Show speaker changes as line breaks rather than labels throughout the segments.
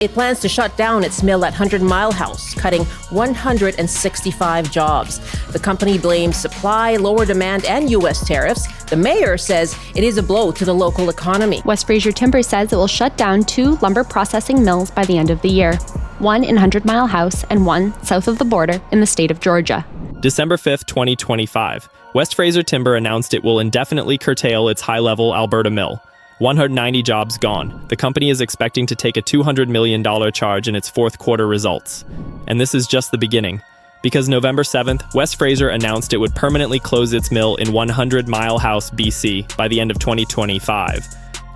It plans to shut down its mill at 100 Mile House, cutting 165 jobs. The company blames supply, lower demand, and U.S. tariffs. The mayor says it is a blow to the local economy.
West Fraser Timber says it will shut down 2 lumber processing mills by the end of the year, one in 100 Mile House and one south of the border in the state of Georgia.
December 5, 2025, West Fraser Timber announced it will indefinitely curtail its high-level Alberta mill. 190 jobs gone. The company is expecting to take a $200 million charge in its fourth quarter results. And this is just the beginning. Because November 7th, West Fraser announced it would permanently close its mill in 100 Mile House, BC by the end of 2025.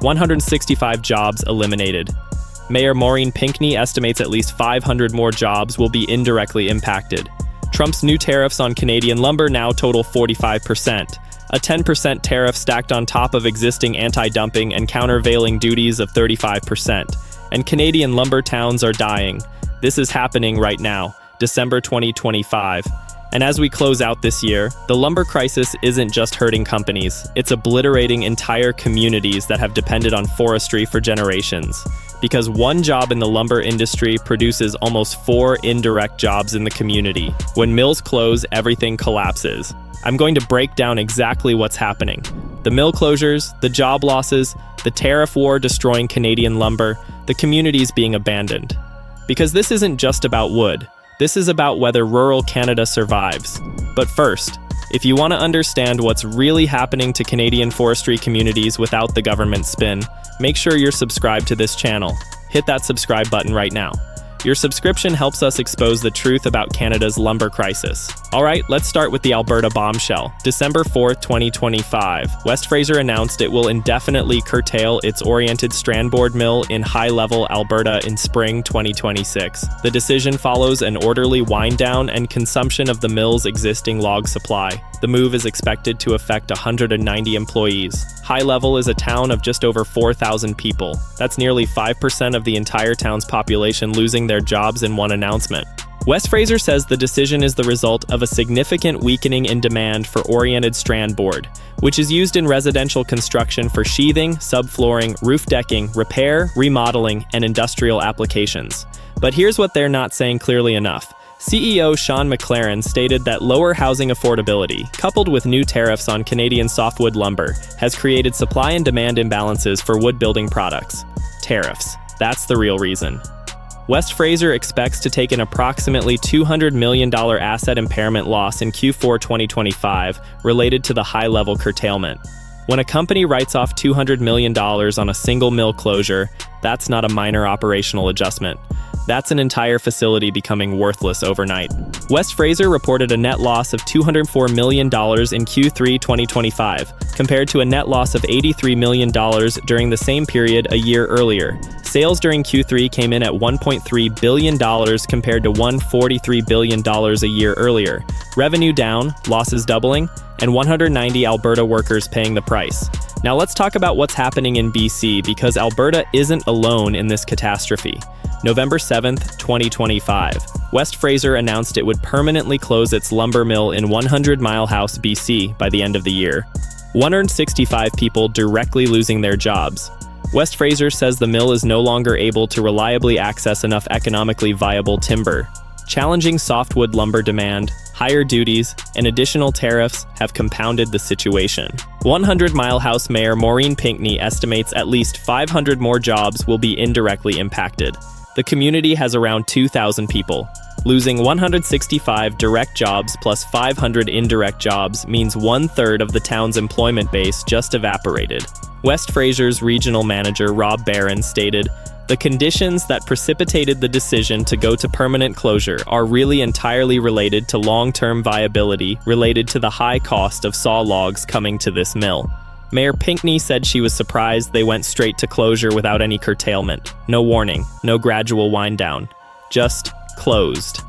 165 jobs eliminated. Mayor Maureen Pinckney estimates at least 500 more jobs will be indirectly impacted. Trump's new tariffs on Canadian lumber now total 45%. A 10% tariff stacked on top of existing anti-dumping and countervailing duties of 35%. And Canadian lumber towns are dying. This is happening right now, December 2025. And as we close out this year, the lumber crisis isn't just hurting companies, it's obliterating entire communities that have depended on forestry for generations. Because one job in the lumber industry produces almost 4 indirect jobs in the community. When mills close, everything collapses. I'm going to break down exactly what's happening. The mill closures, the job losses, the tariff war destroying Canadian lumber, the communities being abandoned. Because this isn't just about wood. This is about whether rural Canada survives. But first, if you want to understand what's really happening to Canadian forestry communities without the government spin, make sure you're subscribed to this channel. Hit that subscribe button right now. Your subscription helps us expose the truth about Canada's lumber crisis. Alright, let's start with the Alberta bombshell. December 4th, 2025, West Fraser announced it will indefinitely curtail its oriented strand board mill in high-level Alberta in spring 2026. The decision follows an orderly wind-down and consumption of the mill's existing log supply. The move is expected to affect 190 employees. High Level is a town of just over 4,000 people. That's nearly 5% of the entire town's population losing their jobs in one announcement. West Fraser says the decision is the result of a significant weakening in demand for oriented strand board, which is used in residential construction for sheathing, subflooring, roof decking, repair, remodeling, and industrial applications. But here's what they're not saying clearly enough. CEO Sean McLaren stated that lower housing affordability, coupled with new tariffs on Canadian softwood lumber, has created supply and demand imbalances for wood building products. Tariffs. That's the real reason. West Fraser expects to take an approximately $200 million asset impairment loss in Q4 2025 related to the high-level curtailment. When a company writes off $200 million on a single mill closure, that's not a minor operational adjustment. That's an entire facility becoming worthless overnight. West Fraser reported a net loss of $204 million in Q3 2025, compared to a net loss of $83 million during the same period a year earlier. Sales during Q3 came in at $1.3 billion compared to $143 billion a year earlier. Revenue down, losses doubling, and 190 Alberta workers paying the price. Now let's talk about what's happening in BC, because Alberta isn't alone in this catastrophe. November 7th, 2025, West Fraser announced it would permanently close its lumber mill in 100 Mile House, BC by the end of the year. 165 people directly losing their jobs. West Fraser says the mill is no longer able to reliably access enough economically viable timber. Challenging softwood lumber demand, higher duties, and additional tariffs have compounded the situation. 100 Mile House Mayor Maureen Pinckney estimates at least 500 more jobs will be indirectly impacted. The community has around 2,000 people. Losing 165 direct jobs plus 500 indirect jobs means 1/3 of the town's employment base just evaporated. West Fraser's regional manager Rob Barron stated, "The conditions that precipitated the decision to go to permanent closure are really entirely related to long-term viability related to the high cost of saw logs coming to this mill." Mayor Pinckney said she was surprised they went straight to closure without any curtailment. No warning, no gradual wind down. Just closed.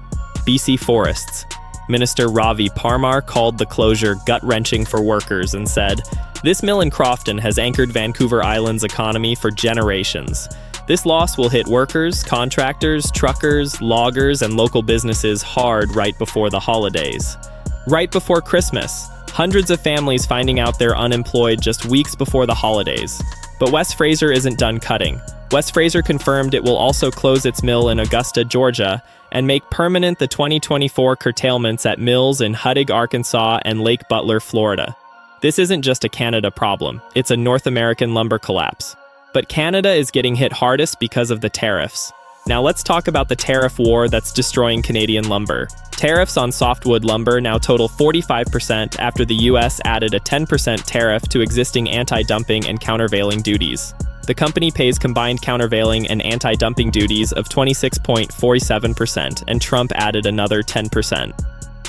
BC Forests. Minister Ravi Parmar called the closure gut-wrenching for workers and said, "This mill in Crofton has anchored Vancouver Island's economy for generations. This loss will hit workers, contractors, truckers, loggers, and local businesses hard right before the holidays." Right before Christmas. Hundreds of families finding out they're unemployed just weeks before the holidays. But West Fraser isn't done cutting. West Fraser confirmed it will also close its mill in Augusta, Georgia, and make permanent the 2024 curtailments at mills in Huttig, Arkansas, and Lake Butler, Florida. This isn't just a Canada problem, it's a North American lumber collapse. But Canada is getting hit hardest because of the tariffs. Now let's talk about the tariff war that's destroying Canadian lumber. Tariffs on softwood lumber now total 45% after the US added a 10% tariff to existing anti-dumping and countervailing duties. The company pays combined countervailing and anti-dumping duties of 26.47%, and Trump added another 10%.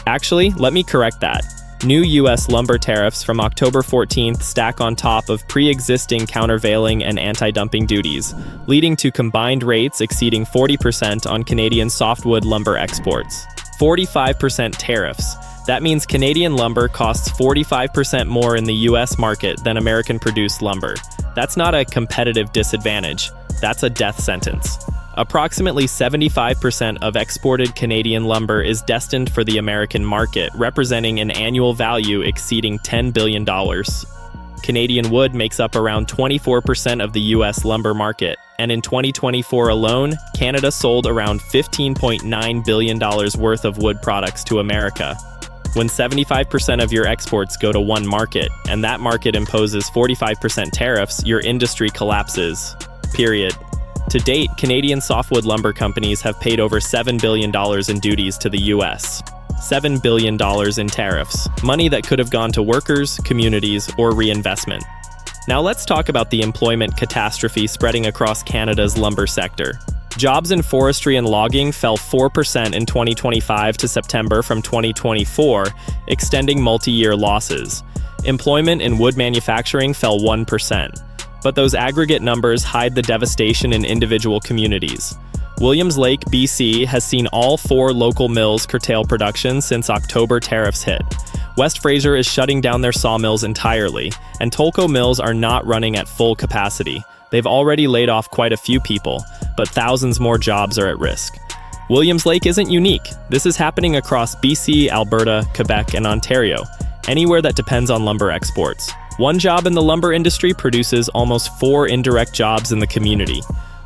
Actually, let me correct that. New U.S. lumber tariffs from October 14th stack on top of pre-existing countervailing and anti-dumping duties, leading to combined rates exceeding 40% on Canadian softwood lumber exports. 45% tariffs. That means Canadian lumber costs 45% more in the U.S. market than American-produced lumber. That's not a competitive disadvantage. That's a death sentence. Approximately 75% of exported Canadian lumber is destined for the American market, representing an annual value exceeding $10 billion. Canadian wood makes up around 24% of the U.S. lumber market, and in 2024 alone, Canada sold around $15.9 billion worth of wood products to America. When 75% of your exports go to one market, and that market imposes 45% tariffs, your industry collapses. Period. To date, Canadian softwood lumber companies have paid over $7 billion in duties to the U.S. $7 billion in tariffs, money that could have gone to workers, communities, or reinvestment. Now let's talk about the employment catastrophe spreading across Canada's lumber sector. Jobs in forestry and logging fell 4% in 2025 to September from 2024, extending multi-year losses. Employment in wood manufacturing fell 1%. But those aggregate numbers hide the devastation in individual communities. Williams Lake, BC, has seen all 4 local mills curtail production since October tariffs hit. West Fraser is shutting down their sawmills entirely, and Tolko mills are not running at full capacity. They've already laid off quite a few people, but thousands more jobs are at risk. Williams Lake isn't unique. This is happening across BC, Alberta, Quebec, and Ontario, anywhere that depends on lumber exports. One job in the lumber industry produces almost 4 indirect jobs in the community.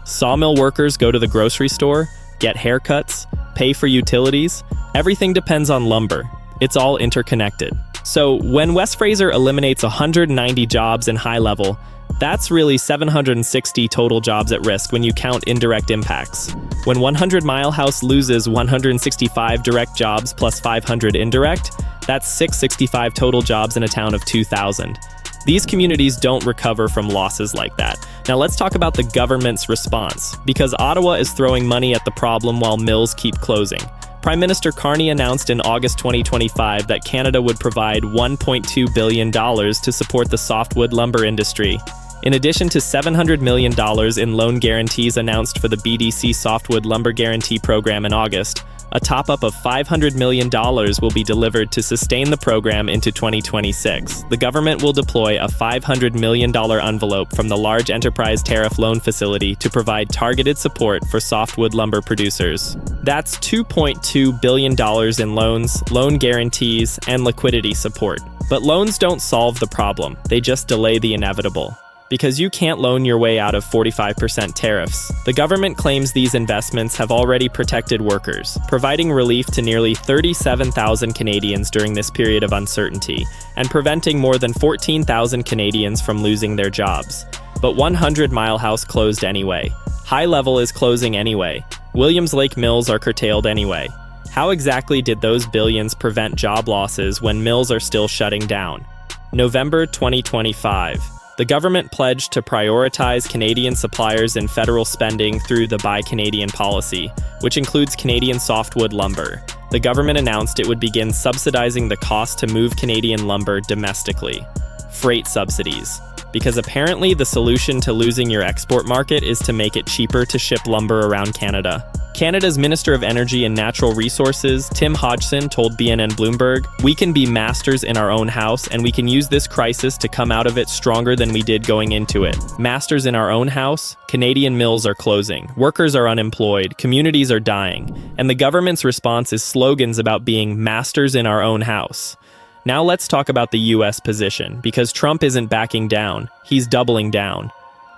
Sawmill workers go to the grocery store, get haircuts, pay for utilities. Everything depends on lumber. It's all interconnected. So when West Fraser eliminates 190 jobs in high level, that's really 760 total jobs at risk when you count indirect impacts. When 100 Mile House loses 165 direct jobs plus 500 indirect, that's 665 total jobs in a town of 2,000. These communities don't recover from losses like that. Now let's talk about the government's response, because Ottawa is throwing money at the problem while mills keep closing. Prime Minister Carney announced in August 2025 that Canada would provide $1.2 billion to support the softwood lumber industry. In addition to $700 million in loan guarantees announced for the BDC Softwood Lumber Guarantee Program in August, a top-up of $500 million will be delivered to sustain the program into 2026. The government will deploy a $500 million envelope from the Large Enterprise Tariff Loan Facility to provide targeted support for softwood lumber producers. That's $2.2 billion in loans, loan guarantees, and liquidity support. But loans don't solve the problem, they just delay the inevitable. Because you can't loan your way out of 45% tariffs. The government claims these investments have already protected workers, providing relief to nearly 37,000 Canadians during this period of uncertainty, and preventing more than 14,000 Canadians from losing their jobs. But 100 Mile House closed anyway. High Level is closing anyway. Williams Lake mills are curtailed anyway. How exactly did those billions prevent job losses when mills are still shutting down? November 2025. The government pledged to prioritize Canadian suppliers in federal spending through the Buy Canadian policy, which includes Canadian softwood lumber. The government announced it would begin subsidizing the cost to move Canadian lumber domestically. Freight subsidies. Because apparently the solution to losing your export market is to make it cheaper to ship lumber around Canada. Canada's Minister of Energy and Natural Resources, Tim Hodgson, told BNN Bloomberg, "We can be masters in our own house, and we can use this crisis to come out of it stronger than we did going into it. Masters in our own house? Canadian mills are closing, workers are unemployed, communities are dying, and the government's response is slogans about being masters in our own house." Now let's talk about the US position, because Trump isn't backing down, he's doubling down.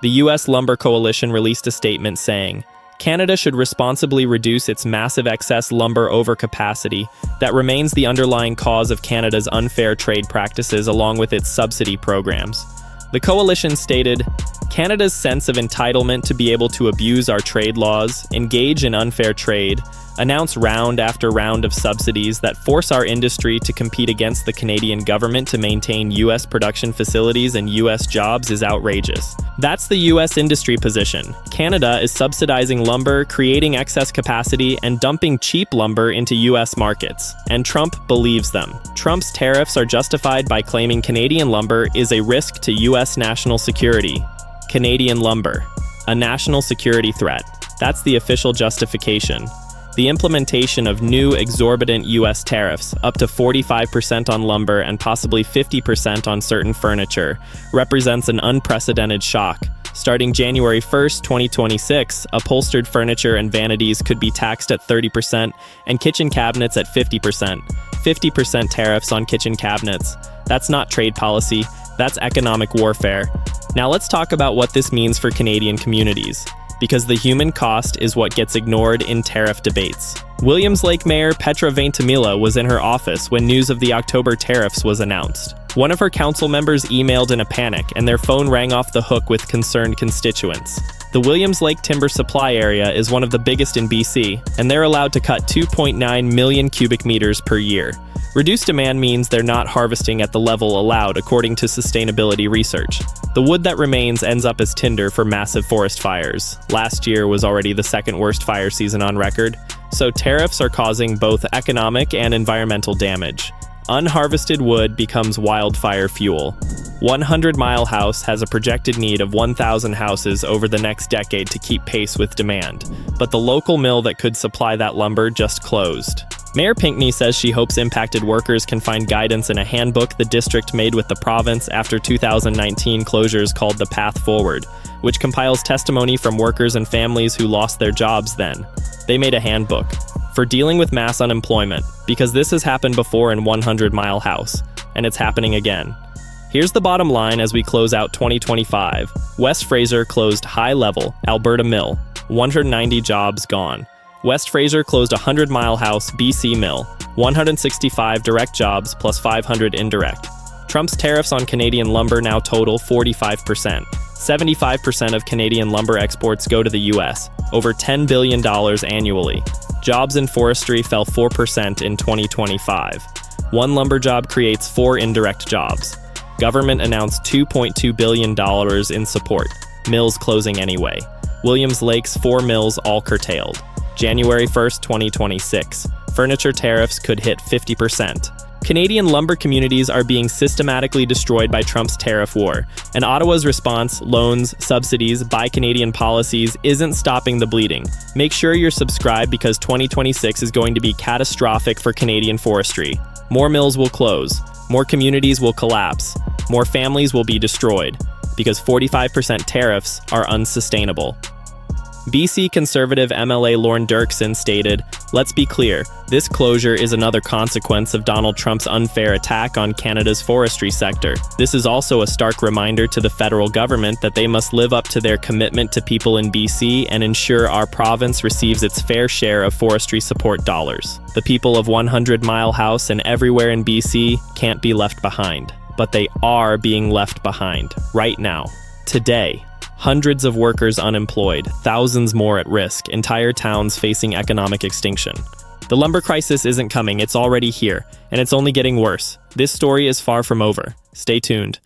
The U.S. Lumber Coalition released a statement saying, Canada should responsibly reduce its massive excess lumber overcapacity that remains the underlying cause of Canada's unfair trade practices along with its subsidy programs. The coalition stated, Canada's sense of entitlement to be able to abuse our trade laws, engage in unfair trade, announce round after round of subsidies that force our industry to compete against the Canadian government to maintain U.S. production facilities and U.S. jobs is outrageous. That's the U.S. industry position. Canada is subsidizing lumber, creating excess capacity, and dumping cheap lumber into U.S. markets. And Trump believes them. Trump's tariffs are justified by claiming Canadian lumber is a risk to U.S. national security. Canadian lumber, a national security threat. That's the official justification. The implementation of new exorbitant U.S. tariffs, up to 45% on lumber and possibly 50% on certain furniture, represents an unprecedented shock. Starting January 1st, 2026, upholstered furniture and vanities could be taxed at 30% and kitchen cabinets at 50%. 50% tariffs on kitchen cabinets. That's not trade policy, that's economic warfare. Now let's talk about what this means for Canadian communities, because the human cost is what gets ignored in tariff debates. Williams Lake Mayor Petra Ventimiglia was in her office when news of the October tariffs was announced. One of her council members emailed in a panic, and their phone rang off the hook with concerned constituents. The Williams Lake timber supply area is one of the biggest in BC, and they're allowed to cut 2.9 million cubic meters per year. Reduced demand means they're not harvesting at the level allowed according to sustainability research. The wood that remains ends up as tinder for massive forest fires. Last year was already the second worst fire season on record, so tariffs are causing both economic and environmental damage. Unharvested wood becomes wildfire fuel. 100 Mile House has a projected need of 1,000 houses over the next decade to keep pace with demand, but the local mill that could supply that lumber just closed. Mayor Pinckney says she hopes impacted workers can find guidance in a handbook the district made with the province after 2019 closures called The Path Forward, which compiles testimony from workers and families who lost their jobs then. They made a handbook for dealing with mass unemployment, because this has happened before in 100 Mile House, and it's happening again. Here's the bottom line as we close out 2025. West Fraser closed High Level, Alberta Mill, 190 jobs gone. West Fraser closed 100 Mile House, BC Mill, 165 direct jobs plus 500 indirect. Trump's tariffs on Canadian lumber now total 45%. 75% of Canadian lumber exports go to the U.S., over $10 billion annually. Jobs in forestry fell 4% in 2025. One lumber job creates 4 indirect jobs. Government announced $2.2 billion in support. Mills closing anyway. Williams Lake's 4 mills all curtailed. January 1st, 2026. Furniture tariffs could hit 50%. Canadian lumber communities are being systematically destroyed by Trump's tariff war, and Ottawa's response, loans, subsidies, buy Canadian policies, isn't stopping the bleeding. Make sure you're subscribed because 2026 is going to be catastrophic for Canadian forestry. More mills will close, more communities will collapse, more families will be destroyed, because 45% tariffs are unsustainable. BC Conservative MLA Lorne Dirksen stated, "Let's be clear, this closure is another consequence of Donald Trump's unfair attack on Canada's forestry sector. This is also a stark reminder to the federal government that they must live up to their commitment to people in BC and ensure our province receives its fair share of forestry support dollars. The people of 100 Mile House and everywhere in BC can't be left behind, but they are being left behind right now, today." Hundreds of workers unemployed, thousands more at risk, entire towns facing economic extinction. The lumber crisis isn't coming, it's already here, and it's only getting worse. This story is far from over. Stay tuned.